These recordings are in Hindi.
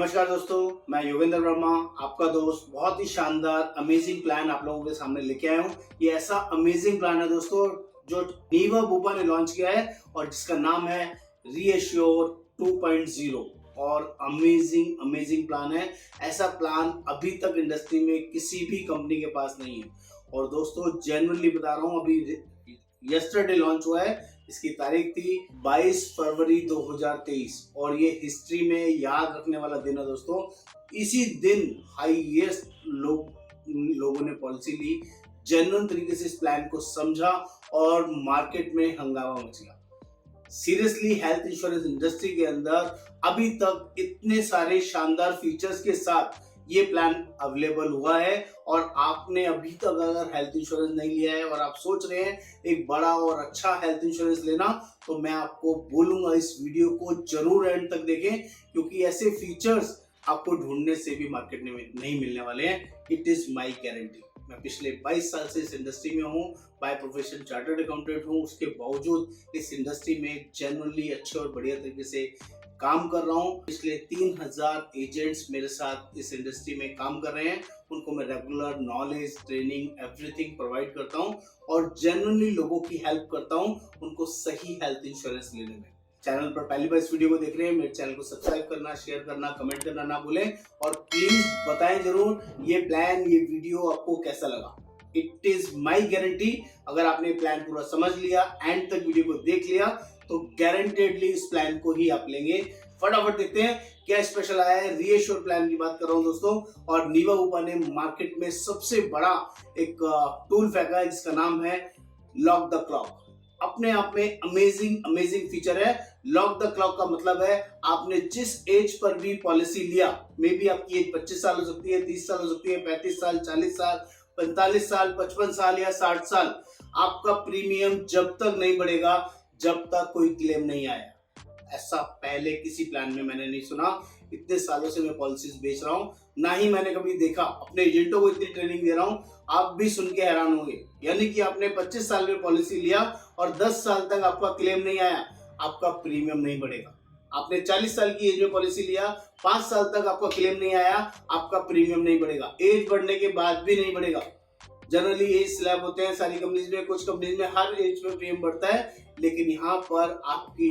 नमस्कार दोस्तों, मैं योगेंद्र वर्मा, आपका दोस्त। बहुत ही शानदार अमेजिंग प्लान आप लोगों के सामने लेके आया हूँ। ये ऐसा अमेजिंग प्लान है दोस्तों जो नीवा बुपा ने लॉन्च किया है और जिसका नाम है रीएश्योर 2.0 और अमेजिंग अमेजिंग प्लान है। ऐसा प्लान अभी तक इंडस्ट्री में किसी भी कंपनी के पास नहीं है। और दोस्तों जेन्युइनली बता रहा हूँ, अभी यस्टरडे लॉन्च हुआ है। इसकी तारीख थी 22 फरवरी 2023 और ये हिस्ट्री में याद रखने वाला दिन है दोस्तों। इसी दिन हाईएस्ट लोगों ने पॉलिसी ली, जेन्युइन तरीके से इस प्लान को समझा और मार्केट में हंगामा मच गया। सीरियसली हेल्थ इंश्योरेंस इंडस्ट्री के अंदर अभी तक इतने सारे शानदार फीचर्स के साथ ये प्लान अवेलेबल हुआ है। और आपने अभी तक अगर हेल्थ इंश्योरेंस नहीं लिया है और आप सोच रहे हैं एक बड़ा और अच्छा हेल्थ इंश्योरेंस लेना, तो मैं आपको बोलूंगा इस वीडियो को जरूर एंड तक देखें, क्योंकि ऐसे फीचर्स आपको ढूंढने से भी मार्केट में नहीं मिलने वाले हैं। It is my guarantee. मैं पिछले 22 साल से इस इंडस्ट्री में हूँ, बाय प्रोफेशन चार्टर्ड अकाउंटेंट हूँ। उसके बावजूद इस इंडस्ट्री में जेन्युइनली अच्छे और बढ़िया तरीके से काम कर रहा हूँ। पिछले 3000 एजेंट्स मेरे साथ इस इंडस्ट्री में काम कर रहे हैं। उनको मैं regular knowledge, training, everything provide करता हूँ और जेन्युइनली लोगों की हेल्प करता हूँ उनको सही हेल्थ इंश्योरेंस लेने में। चैनल पर पहली बार इस वीडियो को देख रहे हैं, मेरे चैनल को सब्सक्राइब करना, शेयर करना, कमेंट करना ना भूलें और प्लीज बताएं जरूर ये प्लान, ये वीडियो आपको कैसा लगा। इट इज माई गारंटी, अगर आपने प्लान पूरा समझ लिया, एंड तक वीडियो को देख लिया, तो गारंटेडली इस प्लान को ही आप लेंगे। फटाफट देखते हैं क्या स्पेशल आया है। रीएश्योर प्लान की बात कर रहा हूं दोस्तों, और नीवा बुपा ने मार्केट में सबसे बड़ा एक टूल फेंका है जिसका नाम है लॉक द क्लॉक। अपने आप में अमेजिंग फीचर है। लॉक द क्लॉक का मतलब है आपने जिस एज पर भी पॉलिसी लिया, मे बी आपकी एज 25 साल हो सकती है, 30 साल हो सकती है, 35 साल, 40 साल, 45 साल, 55 साल या 60 साल, आपका प्रीमियम जब तक नहीं बढ़ेगा जब तक कोई क्लेम नहीं आया। ऐसा पहले किसी प्लान में मैंने नहीं सुना। इतने सालों से मैं पॉलिसीज बेच रहा हूँ, ना ही मैंने कभी देखा। अपने एजेंटों को इतनी ट्रेनिंग दे रहा हूँ, आप भी सुन के हैरान होंगे। यानी कि आपने 25 साल में पॉलिसी लिया और 10 साल तक आपका क्लेम नहीं आया, आपका प्रीमियम नहीं बढ़ेगा। आपने 40 साल की एज में पॉलिसी लिया, 5 साल तक आपका क्लेम नहीं आया, आपका प्रीमियम नहीं बढ़ेगा। एज बढ़ने के बाद भी नहीं बढ़ेगा। जनरली एज स्लैब होते हैं सारी कंपनीज में, कुछ कंपनीज में हर एज में प्रीमियम बढ़ता है, लेकिन यहाँ पर आपकी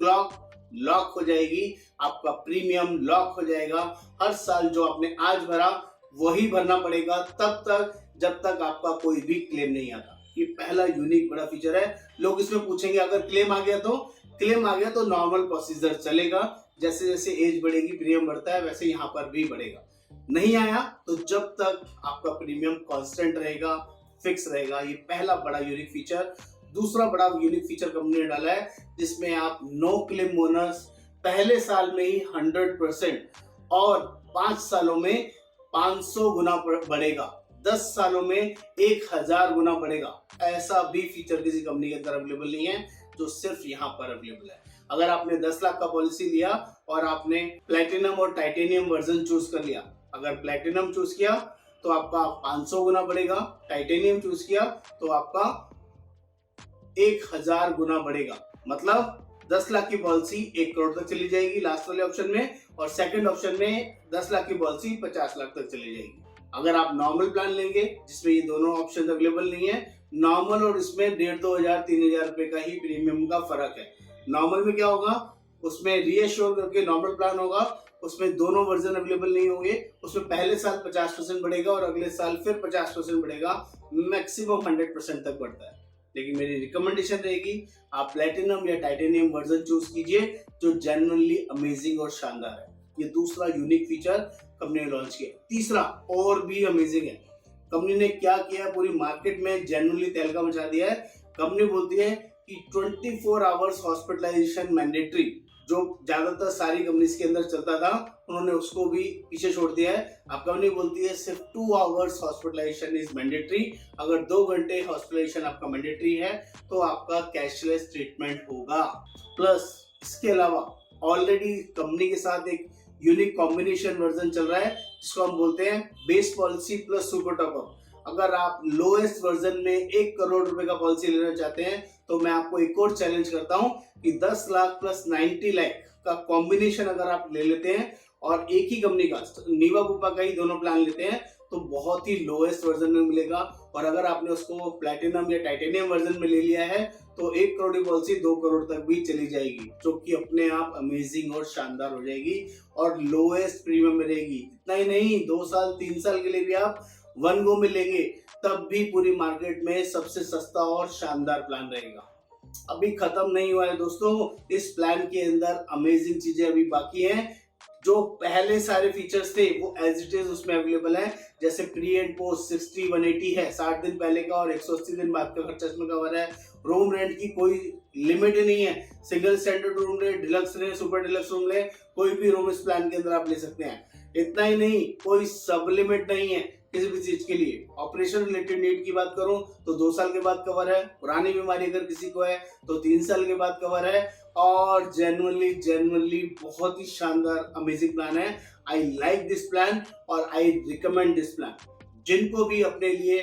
क्लॉक लॉक हो जाएगी, आपका प्रीमियम लॉक हो जाएगा। हर साल जो आपने आज भरा वही भरना पड़ेगा तब तक जब तक आपका कोई भी क्लेम नहीं आता। ये पहला यूनिक बड़ा फीचर है। लोग इसमें पूछेंगे अगर क्लेम आ गया तो नॉर्मल प्रोसीजर चलेगा। जैसे जैसे एज बढ़ेगी प्रीमियम बढ़ता है, वैसे यहाँ पर भी बढ़ेगा। नहीं आया तो जब तक आपका प्रीमियम कांस्टेंट रहेगा, फिक्स रहेगा। ये पहला बड़ा यूनिक फीचर। दूसरा बड़ा यूनिक फीचर कंपनी ने डाला है जिसमें आप नो क्लेम बोनस पहले साल में ही 100% और 5 सालों में 500 गुना बढ़ेगा, 10 सालों में 1000 गुना बढ़ेगा। ऐसा भी फीचर किसी कंपनी के अंदर अवेलेबल नहीं है, जो सिर्फ यहाँ पर अवेलेबल है। अगर आपने 10 लाख का पॉलिसी लिया और आपने प्लैटिनम और टाइटेनियम वर्जन चूज कर लिया, अगर प्लैटिनम चूज किया तो आपका 500 गुना बढ़ेगा, टाइटेनियम चूज किया तो आपका 1000 गुना बढ़ेगा। मतलब 10 लाख की पॉलिसी 1 करोड़ तक चली जाएगी लास्ट वाले ऑप्शन में, और सेकंड ऑप्शन में 10 लाख की पॉलिसी 50 लाख तक चली जाएगी। अगर आप नॉर्मल प्लान लेंगे जिसमें ये दोनों ऑप्शन अवेलेबल नहीं है, नॉर्मल और इसमें 1,500-2,000-3,000 रुपए का ही प्रीमियम का फर्क है। नॉर्मल में क्या होगा, उसमें रीएश्योर करके नॉर्मल प्लान होगा, उसमें दोनों वर्जन अवेलेबल नहीं होंगे। उसमें पहले साल 50% बढ़ेगा और अगले साल फिर 50% बढ़ेगा, मैक्सिमम 100% तक बढ़ता है। लेकिन मेरी रिकमेंडेशन रहेगी आप प्लैटिनम या टाइटेनियम वर्जन चूज कीजिए जो जेन्युइनली अमेजिंग और शानदार है। ये दूसरा यूनिक फीचर कंपनी ने लॉन्च किया। तीसरा और भी अमेजिंग है। कंपनी ने क्या किया, पूरी मार्केट में जेन्युइनली तहलका मचा दिया है। कंपनी बोलती है कि 24 आवर्स हॉस्पिटलाइजेशन मैंडेटरी, जो ज्यादातर सारी कंपनीज के अंदर चलता था, उन्होंने उसको भी पीछे छोड़ दिया है। अब कंपनी बोलती है सिर्फ 2 आवर्स हॉस्पिटलाइजेशन इज मैंडेटरी। अगर 2 घंटे हॉस्पिटलाइजेशन आपका मैंडेटरी है तो आपका कैशलेस ट्रीटमेंट होगा। प्लस इसके अलावा ऑलरेडी कंपनी के साथ एक यूनिक कॉम्बिनेशन वर्जन चल रहा है जिसको हम बोलते हैं base policy plus super top up. अगर आप लोएस्ट वर्जन में 1 करोड़ रुपए का पॉलिसी लेना चाहते हैं तो मैं आपको एक और चैलेंज करता हूं कि 10 लाख प्लस 90 लाख का कॉम्बिनेशन अगर आप ले लेते हैं और एक ही कंपनी का नीवा बुपा का ही दोनों प्लान लेते हैं तो बहुत ही लोएस्ट वर्जन में मिलेगा। और अगर आपने उसको प्लैटिनम या टाइटेनियम वर्जन में ले लिया है तो 1 करोड़ की पॉलिसी 2 करोड़ तक भी चली जाएगी, जो कि अपने आप अमेजिंग और शानदार हो जाएगी और लोएस्ट प्रीमियम में रहेगी। इतना ही नहीं, 2 साल 3 साल के लिए भी आप वन गो में लेंगे तब भी पूरी मार्केट में सबसे सस्ता और शानदार प्लान रहेगा। अभी खत्म नहीं हुआ है दोस्तों, इस प्लान के अंदर अमेजिंग चीजें अभी बाकी हैं। जो पहले सारे फीचर्स थे वो एज इट इज उसमें अवेलेबल है, जैसे प्री एंड पोस्ट 60 180 है, 60 दिन पहले का और 180 दिन बाद का खर्चा इसमें कवर है। रूम रेंट की कोई लिमिट ही नहीं है, सिंगल स्टैंडर्ड रूम ले, डिलक्स ले, सुपर डिलक्स रूम ले, कोई भी रूम इस प्लान के अंदर आप ले सकते हैं। इतना ही नहीं, कोई सब लिमिट नहीं है किसी भी चीज के लिए। ऑपरेशन रिलेटेड नीड की बात करूं तो 2 साल के बाद कवर है, पुरानी बीमारी अगर किसी को है तो 3 साल के बाद कवर है, और जेन्युइनली बहुत ही शानदार अमेजिंग प्लान है। आई लाइक दिस प्लान और आई रिकमेंड दिस प्लान। जिनको भी अपने लिए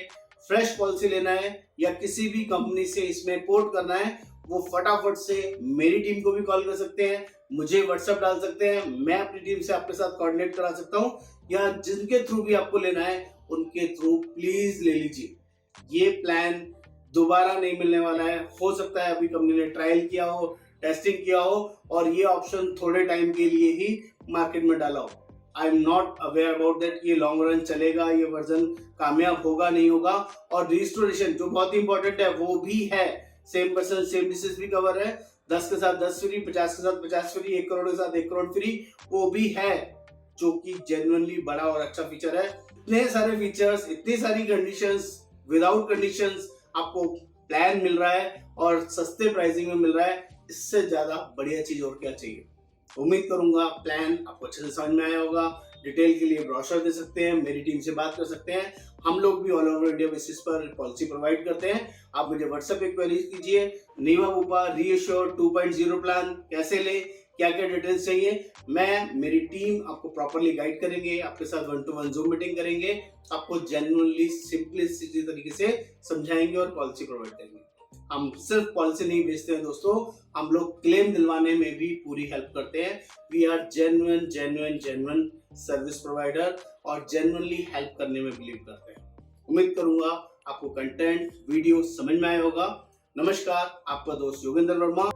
फ्रेश पॉलिसी लेना है या किसी भी कंपनी से इसमें पोर्ट करना है, वो फटाफट से मेरी टीम को भी कॉल कर सकते हैं, मुझे व्हाट्सएप डाल सकते हैं, मैं अपनी टीम से आपके साथ कोऑर्डिनेट करा सकता हूं, या जिनके थ्रू भी आपको लेना है उनके थ्रू प्लीज ले लीजिए। ये प्लान दोबारा नहीं मिलने वाला है। हो सकता है अभी कंपनी ने ट्रायल किया हो, टेस्टिंग किया हो और ये ऑप्शन थोड़े टाइम के लिए ही मार्केट में डाला हो। I am not aware about that ये लॉन्ग रन चलेगा, ये वर्जन कामयाब होगा नहीं होगा। और रिस्टोरेशन जो बहुत इंपॉर्टेंट है वो भी है, सेम पर्सन सेम डिसीज भी कवर है, 10 के साथ 10 फ्री, 50 के साथ 50 फ्री, 1 करोड़ के साथ 1 करोड़ फ्री, वो भी है, जो कि जेन्युइनली बड़ा और अच्छा फीचर है। इतने सारे फीचर्स, इतनी सारी कंडीशंस, विदाउट कंडीशंस आपको प्लान मिल रहा है और सस्ते प्राइसिंग में मिल रहा है। इससे ज्यादा बढ़िया चीज और क्या चाहिए। उम्मीद करूंगा प्लान आपको अच्छे से समझ में आया होगा। डिटेल के लिए ब्रोशर दे सकते हैं, मेरी टीम से बात कर सकते हैं। हम लोग भी ऑल ओवर इंडिया बेसिस पर पॉलिसी प्रोवाइड करते हैं। आप मुझे व्हाट्सएप पे क्वेरी कीजिए, नीवा बुपा रीएश्योर 2.0 प्लान कैसे ले, क्या क्या डिटेल्स चाहिए, मैं मेरी टीम आपको प्रॉपर्ली गाइड करेंगे, आपके साथ 1-to-1 जूम मीटिंग करेंगे, आपको जेन्युइनली सिंपलिसिटी तरीके से समझाएंगे और पॉलिसी प्रोवाइड करेंगे। हम सिर्फ पॉलिसी नहीं बेचते हैं दोस्तों, हम लोग क्लेम दिलवाने में भी पूरी हेल्प करते हैं। We are genuine service provider और जेन्युइनली हेल्प करने में बिलीव करते हैं। उम्मीद करूंगा आपको कंटेंट वीडियो समझ में आया होगा। नमस्कार, आपका दोस्त योगेंद्र वर्मा।